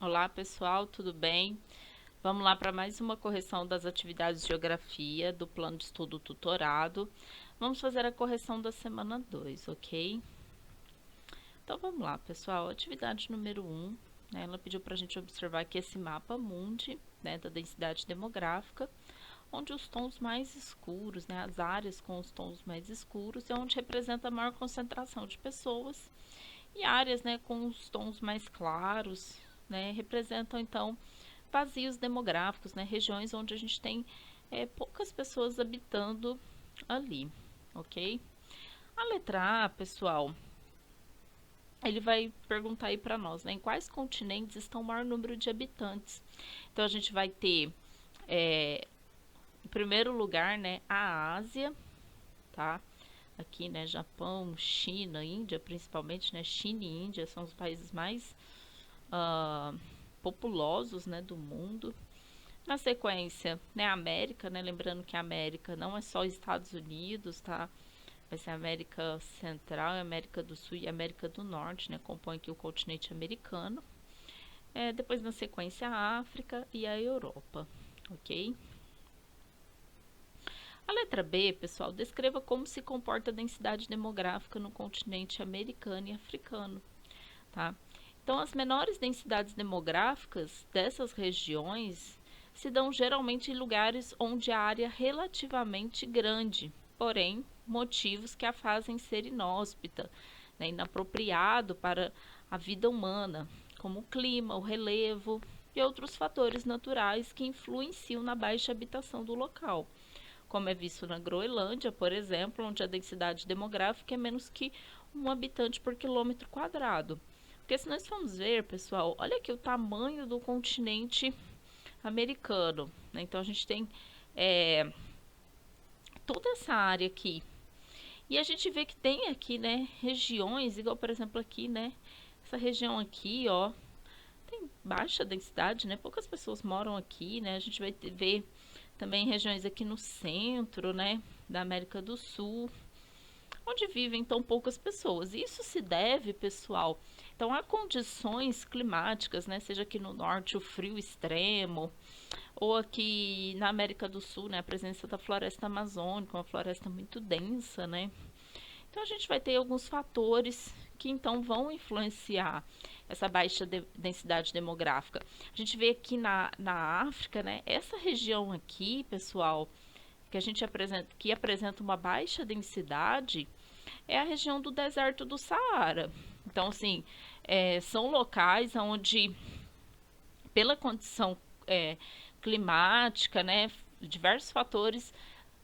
Olá pessoal, tudo bem? Vamos lá para mais uma correção das atividades de geografia do plano de estudo tutorado. Vamos fazer a correção da semana 2, ok? Então vamos lá pessoal, atividade número 1, né, ela pediu para a gente observar aqui esse mapa mundi, né, da densidade demográfica, onde os tons mais escuros, né, as áreas com os tons mais escuros é onde representa a maior concentração de pessoas, e áreas, né, com os tons mais claros, né, representam então vazios demográficos, né, regiões onde a gente tem poucas pessoas habitando ali, ok? A letra A, pessoal, ele vai perguntar aí para nós, né, em quais continentes estão o maior número de habitantes. Então a gente vai ter, em primeiro lugar, né, a Ásia, tá? Aqui, né, Japão, China, Índia, principalmente, né, China e Índia são os países mais populosos, né, do mundo. Na sequência, né, a América, né, lembrando que a América não é só Estados Unidos, tá? Vai ser a América Central, a América do Sul e a América do Norte, né, compõe aqui o continente americano. Depois, na sequência, a África e a Europa, ok? A letra B, pessoal, descreva como se comporta a densidade demográfica no continente americano e africano, tá? Então, as menores densidades demográficas dessas regiões se dão geralmente em lugares onde a área é relativamente grande, porém, motivos que a fazem ser inóspita, né, inapropriado para a vida humana, como o clima, o relevo e outros fatores naturais que influenciam na baixa habitação do local, como é visto na Groenlândia, por exemplo, onde a densidade demográfica é menos que um habitante por quilômetro quadrado. Porque se nós formos ver, pessoal, olha aqui o tamanho do continente americano, né? Então a gente tem toda essa área aqui. E a gente vê que tem aqui, né, regiões, igual por exemplo aqui, né? Essa região aqui, ó, tem baixa densidade, né? Poucas pessoas moram aqui, né? A gente vai ver também regiões aqui no centro, né, da América do Sul, onde vivem tão poucas pessoas. Isso se deve, pessoal, então a condições climáticas, né, seja aqui no norte o frio extremo, ou aqui na América do Sul, né, a presença da floresta amazônica, uma floresta muito densa, né. Então a gente vai ter alguns fatores que então vão influenciar essa baixa densidade demográfica. A gente vê aqui na África, né, essa região aqui, pessoal, que a gente apresenta uma baixa densidade, é a região do deserto do Saara. Então, assim, são locais onde, pela condição climática, né, diversos fatores,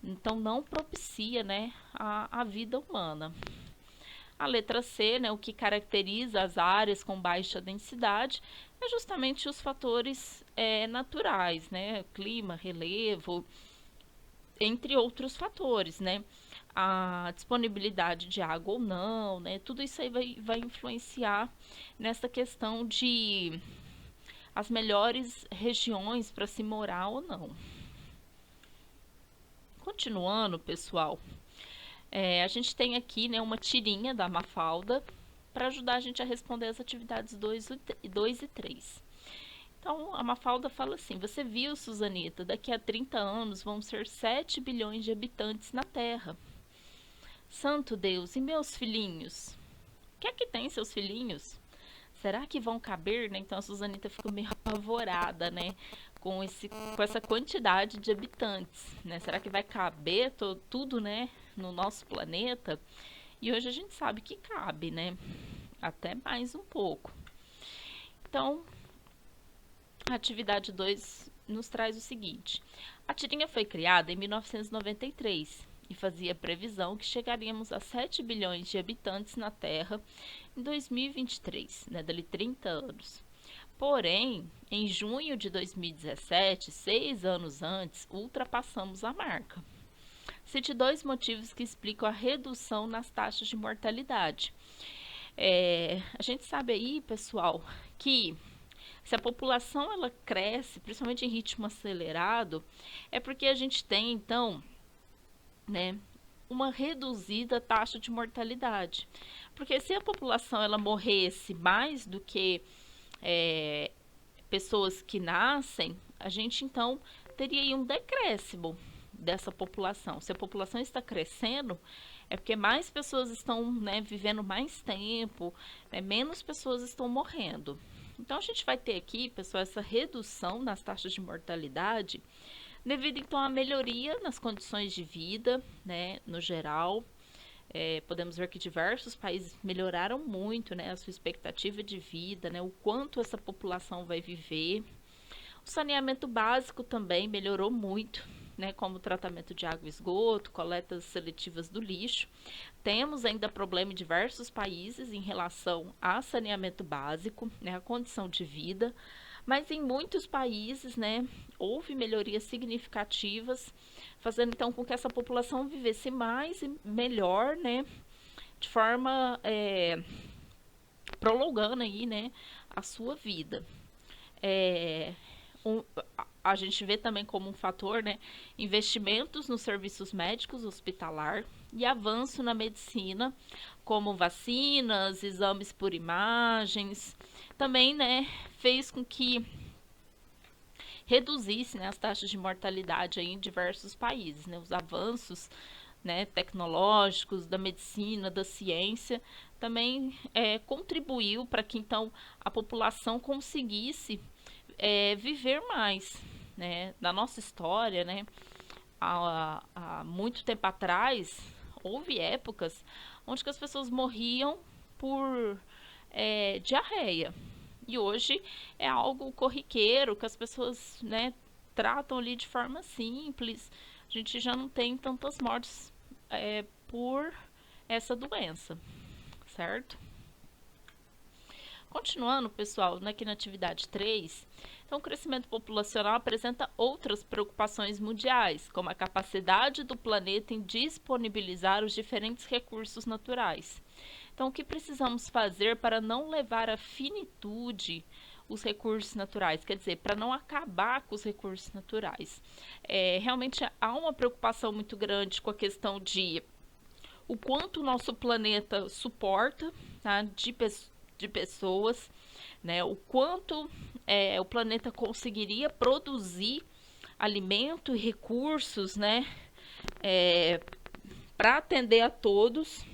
então não propicia, né, a vida humana. A letra C, né, o que caracteriza as áreas com baixa densidade, é justamente os fatores naturais, né, clima, relevo, entre outros fatores, né, a disponibilidade de água ou não, né, tudo isso aí vai influenciar nessa questão de as melhores regiões para se morar ou não. Continuando, pessoal, a gente tem aqui, né, uma tirinha da Mafalda para ajudar a gente a responder as atividades 2 e 3. Então, a Mafalda fala assim: você viu, Suzanita, daqui a 30 anos vão ser 7 bilhões de habitantes na Terra. Santo Deus, e meus filhinhos? O que é que tem, seus filhinhos? Será que vão caber, né? Então a Suzanita fica meio apavorada, né? Com essa quantidade de habitantes, né? Será que vai caber tudo, né? No nosso planeta? E hoje a gente sabe que cabe, né? Até mais um pouco. Então, a atividade 2 nos traz o seguinte: a tirinha foi criada em 1993 e fazia previsão que chegaríamos a 7 bilhões de habitantes na Terra em 2023, né, dali 30 anos. Porém, em junho de 2017, 6 anos antes, ultrapassamos a marca. Cite dois motivos que explicam a redução nas taxas de mortalidade. A gente sabe aí, pessoal, que se a população ela cresce, principalmente em ritmo acelerado, é porque a gente tem, então, né, uma reduzida taxa de mortalidade. Porque se a população ela morresse mais do que pessoas que nascem, a gente então teria aí um decréscimo dessa população. Se a população está crescendo, é porque mais pessoas estão, né, vivendo mais tempo, né, menos pessoas estão morrendo. Então a gente vai ter aqui, pessoal, essa redução nas taxas de mortalidade devido então à melhoria nas condições de vida, né, no geral. Podemos ver que diversos países melhoraram muito, né, a sua expectativa de vida, né, o quanto essa população vai viver. O saneamento básico também melhorou muito, né, como o tratamento de água e esgoto, coletas seletivas do lixo. Temos ainda problema em diversos países em relação a saneamento básico, né, a condição de vida, mas em muitos países, né, houve melhorias significativas, fazendo então com que essa população vivesse mais e melhor, né, de forma prolongando aí, né, a sua vida. A gente vê também como um fator, né, investimentos nos serviços médicos hospitalar e avanço na medicina, como vacinas, exames por imagens, também, né, fez com que reduzisse, né, as taxas de mortalidade aí em diversos países, né, os avanços, né, tecnológicos da medicina, da ciência, também contribuiu para que então a população conseguisse viver mais, né? Na nossa história, né? Há muito tempo atrás, houve épocas onde que as pessoas morriam por diarreia. E hoje é algo corriqueiro que as pessoas, né, tratam ali de forma simples. A gente já não tem tantas mortes por essa doença, certo? Continuando, pessoal, aqui na atividade 3, então o crescimento populacional apresenta outras preocupações mundiais, como a capacidade do planeta em disponibilizar os diferentes recursos naturais. Então, o que precisamos fazer para não levar à finitude os recursos naturais? Quer dizer, para não acabar com os recursos naturais. Realmente há uma preocupação muito grande com a questão de o quanto o nosso planeta suporta, tá, de pessoas, né, o quanto o planeta conseguiria produzir alimento e recursos, né, para atender a todos.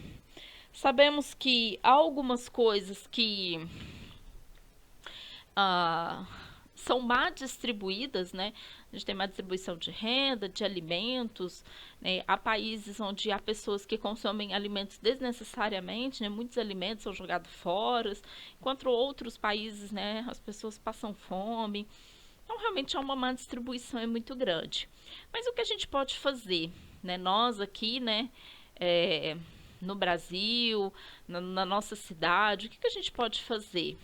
Sabemos que há algumas coisas que são má distribuídas, né? A gente tem má distribuição de renda, de alimentos, né? Há países onde há pessoas que consomem alimentos desnecessariamente, né? Muitos alimentos são jogados fora, enquanto outros países, né, as pessoas passam fome. Então, realmente há uma má distribuição muito grande. Mas o que a gente pode fazer, né? Nós aqui, né, no Brasil, na nossa cidade, o que a gente pode fazer?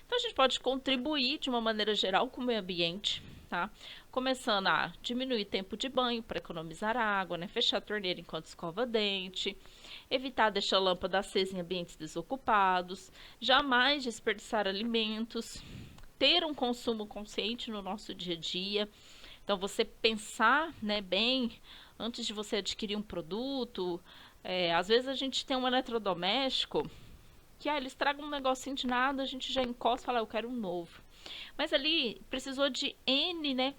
Então, a gente pode contribuir de uma maneira geral com o meio ambiente, tá? Começando a diminuir o tempo de banho para economizar água, né? Fechar a torneira enquanto escova dente, evitar deixar a lâmpada acesa em ambientes desocupados, jamais desperdiçar alimentos, ter um consumo consciente no nosso dia a dia. Então, você pensar, né, bem antes de você adquirir um produto. Às vezes a gente tem um eletrodoméstico que ele estraga um negocinho de nada, a gente já encosta e fala, eu quero um novo. Mas ali precisou de N, né,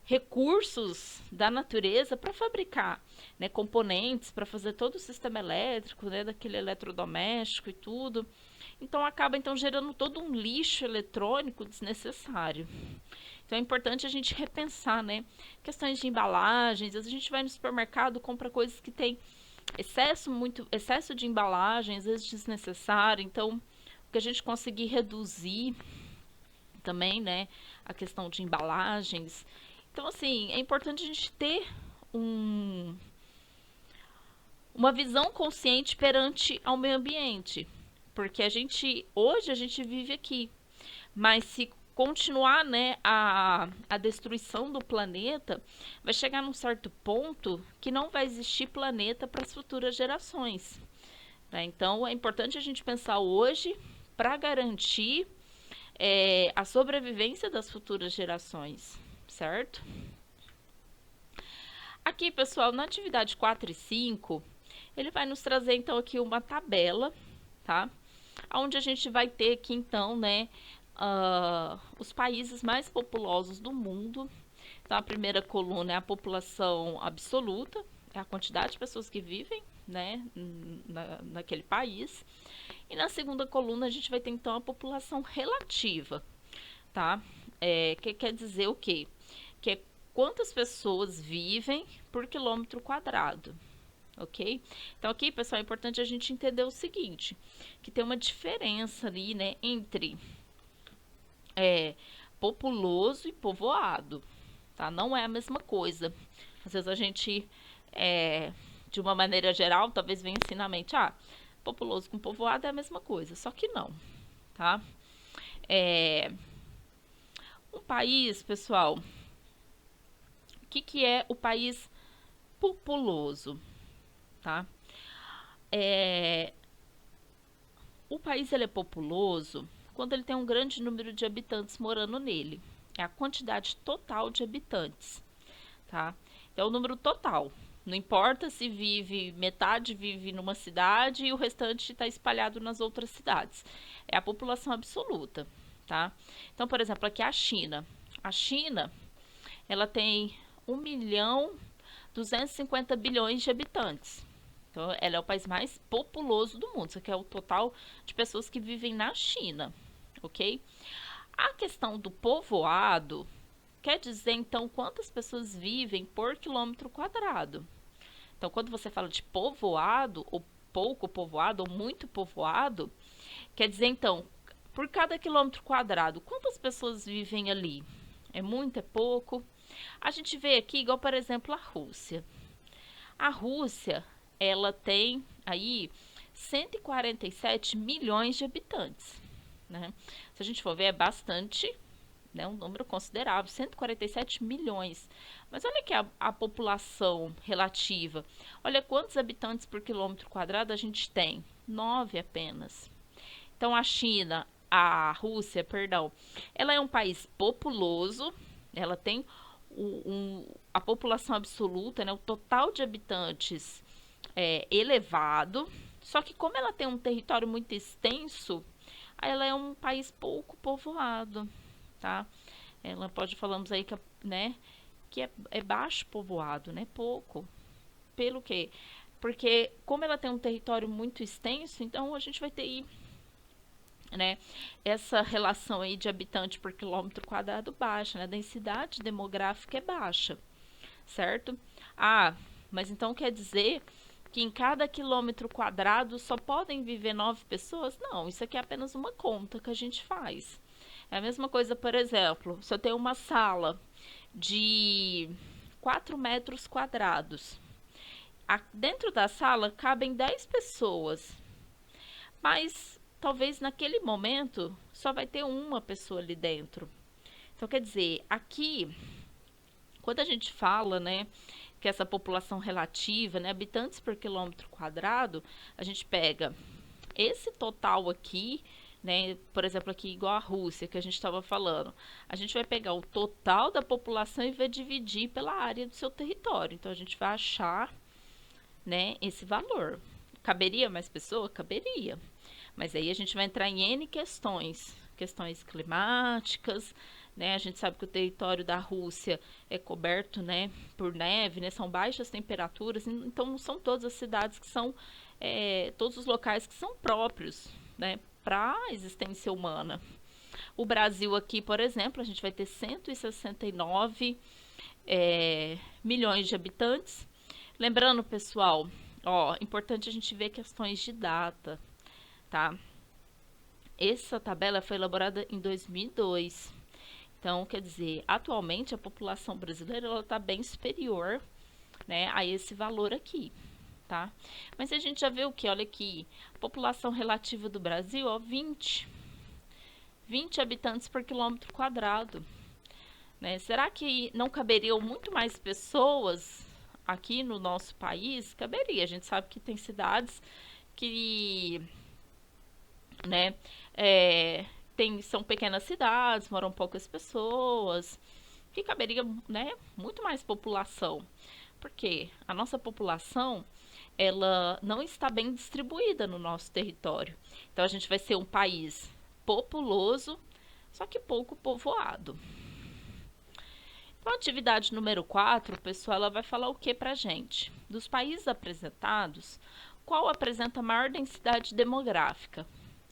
recursos da natureza para fabricar, né, componentes, para fazer todo o sistema elétrico, né, daquele eletrodoméstico e tudo. Então acaba então gerando todo um lixo eletrônico desnecessário. Então é importante a gente repensar, né, questões de embalagens. Às vezes a gente vai no supermercado, compra coisas que tem excesso de embalagens, às vezes desnecessário. Então, o que a gente conseguir reduzir também, né, a questão de embalagens. Então, assim, é importante a gente ter uma visão consciente perante ao meio ambiente, porque hoje a gente vive aqui, mas se continuar, né, a destruição do planeta, vai chegar num certo ponto que não vai existir planeta para as futuras gerações, né? Então é importante a gente pensar hoje para garantir a sobrevivência das futuras gerações, certo? Aqui, pessoal, na atividade 4 e 5, ele vai nos trazer então aqui uma tabela, tá? Onde a gente vai ter aqui então, né, os países mais populosos do mundo. Então, a primeira coluna é a população absoluta, é a quantidade de pessoas que vivem, né, naquele país. E na segunda coluna a gente vai ter então a população relativa, tá? Que quer dizer o quê? Que é quantas pessoas vivem por quilômetro quadrado, ok? Então aqui, pessoal, é importante a gente entender o seguinte, que tem uma diferença ali, né, entre populoso e povoado, tá? Não é a mesma coisa. Às vezes a gente, de uma maneira geral, talvez venha assim na mente, populoso com povoado é a mesma coisa, só que não, tá? Um país, pessoal, o que é o país populoso, tá? O país ele é populoso quando ele tem um grande número de habitantes morando nele. É a quantidade total de habitantes, tá? É o número total. Não importa se metade vive numa cidade e o restante está espalhado nas outras cidades. É a população absoluta, tá? Então, por exemplo, aqui a China. A China, ela tem 1.250 bilhões de habitantes. Então, ela é o país mais populoso do mundo. Isso aqui é o total de pessoas que vivem na China, ok? A questão do povoado quer dizer, então, quantas pessoas vivem por quilômetro quadrado. Então, quando você fala de povoado, ou pouco povoado, ou muito povoado, quer dizer, então, por cada quilômetro quadrado, quantas pessoas vivem ali? É muito, é pouco? A gente vê aqui, igual, por exemplo, a Rússia. A Rússia, ela tem aí 147 milhões de habitantes, né? Se a gente for ver, é bastante, né, um número considerável, 147 milhões. Mas olha aqui a população relativa. Olha quantos habitantes por quilômetro quadrado a gente tem. 9 apenas. Então a Rússia, perdão, ela é um país populoso, ela tem a população absoluta, né, o total de habitantes elevado, só que como ela tem um território muito extenso, ela é um país pouco povoado, tá? Ela pode falamos aí que, né, que é baixo povoado, né? Pouco. Pelo quê? Porque como ela tem um território muito extenso, então a gente vai ter aí, né, essa relação aí de habitante por quilômetro quadrado baixa, né? A densidade demográfica é baixa, certo? Mas então quer dizer que em cada quilômetro quadrado só podem viver 9 pessoas? Não, isso aqui é apenas uma conta que a gente faz. É a mesma coisa, por exemplo, se eu tenho uma sala de 4 metros quadrados, dentro da sala cabem 10 pessoas, mas talvez naquele momento só vai ter uma pessoa ali dentro. Então, quer dizer, aqui, quando a gente fala, né, que essa população relativa, né, habitantes por quilômetro quadrado, a gente pega esse total aqui, né, por exemplo, aqui igual a Rússia, que a gente estava falando, a gente vai pegar o total da população e vai dividir pela área do seu território. Então, a gente vai achar, né, esse valor. Caberia mais pessoa? Caberia. Mas aí a gente vai entrar em N questões climáticas, né? A gente sabe que o território da Rússia é coberto, né, por neve, né? São baixas temperaturas, então não são todas as cidades que são, todos os locais que são próprios, né, para a existência humana. O Brasil aqui, por exemplo, a gente vai ter 169 milhões de habitantes. Lembrando, pessoal, importante a gente ver questões de data, tá? Essa tabela foi elaborada em 2002. Então, quer dizer, atualmente a população brasileira está bem superior, né, a esse valor aqui, tá? Mas a gente já vê o que? Olha aqui, a população relativa do Brasil, 20 habitantes por quilômetro quadrado, né? Será que não caberiam muito mais pessoas aqui no nosso país? Caberia. A gente sabe que tem cidades que, né, são pequenas cidades, moram poucas pessoas, que caberia, né, muito mais população. Porque a nossa população, ela não está bem distribuída no nosso território. Então a gente vai ser um país populoso, só que pouco povoado. Então, a atividade número 4, pessoal, ela vai falar o que pra gente? Dos países apresentados, qual apresenta maior densidade demográfica?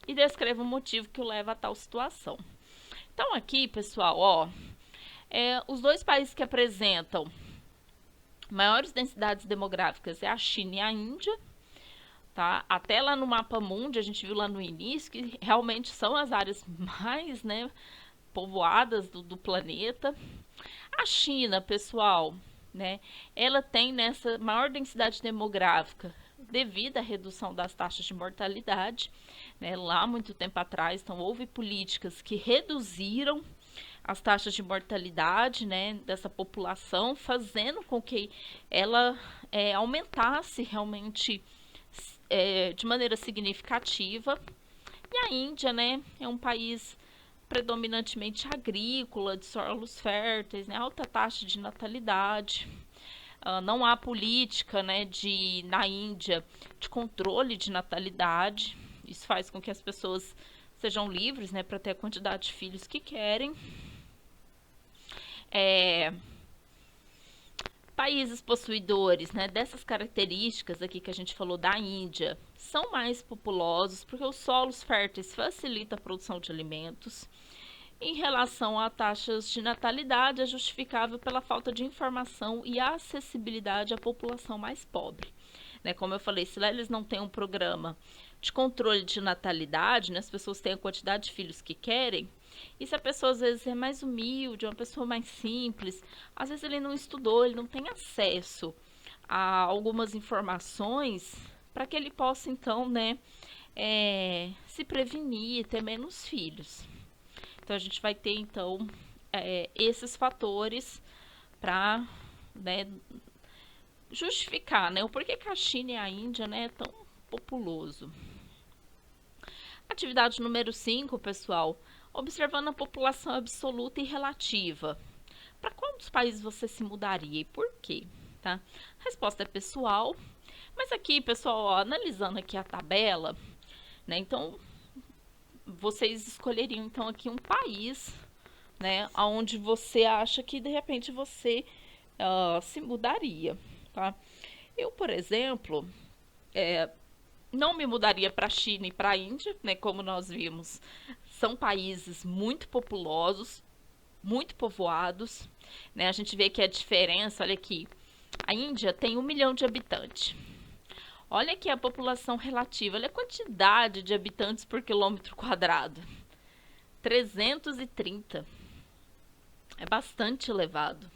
E descreva o motivo que o leva a tal situação. Então, aqui, pessoal, ó, os dois países que apresentam maiores densidades demográficas é a China e a Índia, tá? Até lá no mapa mundi, a gente viu lá no início que realmente são as áreas mais, né, povoadas do planeta. A China, pessoal, né, ela tem nessa maior densidade demográfica devido à redução das taxas de mortalidade, né, lá muito tempo atrás, então houve políticas que reduziram as taxas de mortalidade, né, dessa população, fazendo com que ela aumentasse realmente de maneira significativa. E a Índia, né, é um país predominantemente agrícola, de solos férteis, né, alta taxa de natalidade. Não há política, né, na Índia de controle de natalidade. Isso faz com que as pessoas sejam livres, né, para ter a quantidade de filhos que querem. Países possuidores, né, dessas características aqui que a gente falou da Índia são mais populosos porque os solos férteis facilitam a produção de alimentos. Em relação a taxas de natalidade, é justificável pela falta de informação e acessibilidade à população mais pobre. Né, como eu falei, se lá eles não têm um programa de controle de natalidade, né, as pessoas têm a quantidade de filhos que querem, e se a pessoa às vezes é mais humilde, uma pessoa mais simples, às vezes ele não estudou, ele não tem acesso a algumas informações para que ele possa então, né, se prevenir, ter menos filhos. Então a gente vai ter então esses fatores para, né, justificar, né, o porquê que a China e a Índia, né, é tão populoso. Atividade número 5, pessoal, observando a população absoluta e relativa. Para qual dos países você se mudaria e por quê? Tá? A resposta é pessoal, mas aqui, pessoal, ó, analisando aqui a tabela, né, então vocês escolheriam então aqui um país, né, onde você acha que de repente você se mudaria, tá? Eu, por exemplo, não me mudaria para a China e para a Índia, né, como nós vimos, são países muito populosos, muito povoados, né? A gente vê que a diferença, olha aqui, a Índia tem 1 milhão de habitantes. Olha aqui a população relativa, olha a quantidade de habitantes por quilômetro quadrado. 330. É bastante elevado,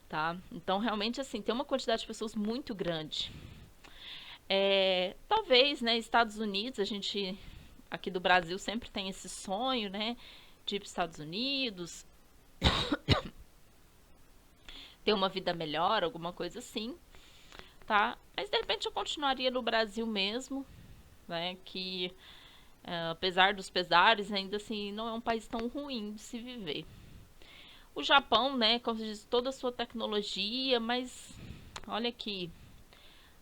tá? Então, realmente, assim, tem uma quantidade de pessoas muito grande. Talvez, né, Estados Unidos, a gente aqui do Brasil sempre tem esse sonho, né, de ir para os Estados Unidos, ter uma vida melhor, alguma coisa assim, tá? Mas de repente eu continuaria no Brasil mesmo, né, que apesar dos pesares, ainda assim não é um país tão ruim de se viver. O Japão, né, como se diz, toda a sua tecnologia, mas olha aqui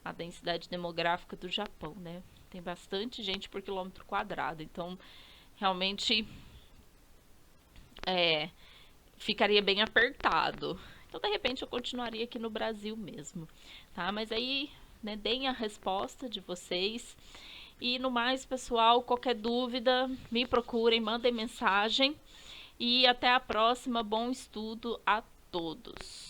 a densidade demográfica do Japão, né? Tem bastante gente por quilômetro quadrado, então realmente ficaria bem apertado. Então, de repente, eu continuaria aqui no Brasil mesmo, tá? Mas aí, né, deem a resposta de vocês. E no mais, pessoal, qualquer dúvida, me procurem, mandem mensagem. E até a próxima. Bom estudo a todos.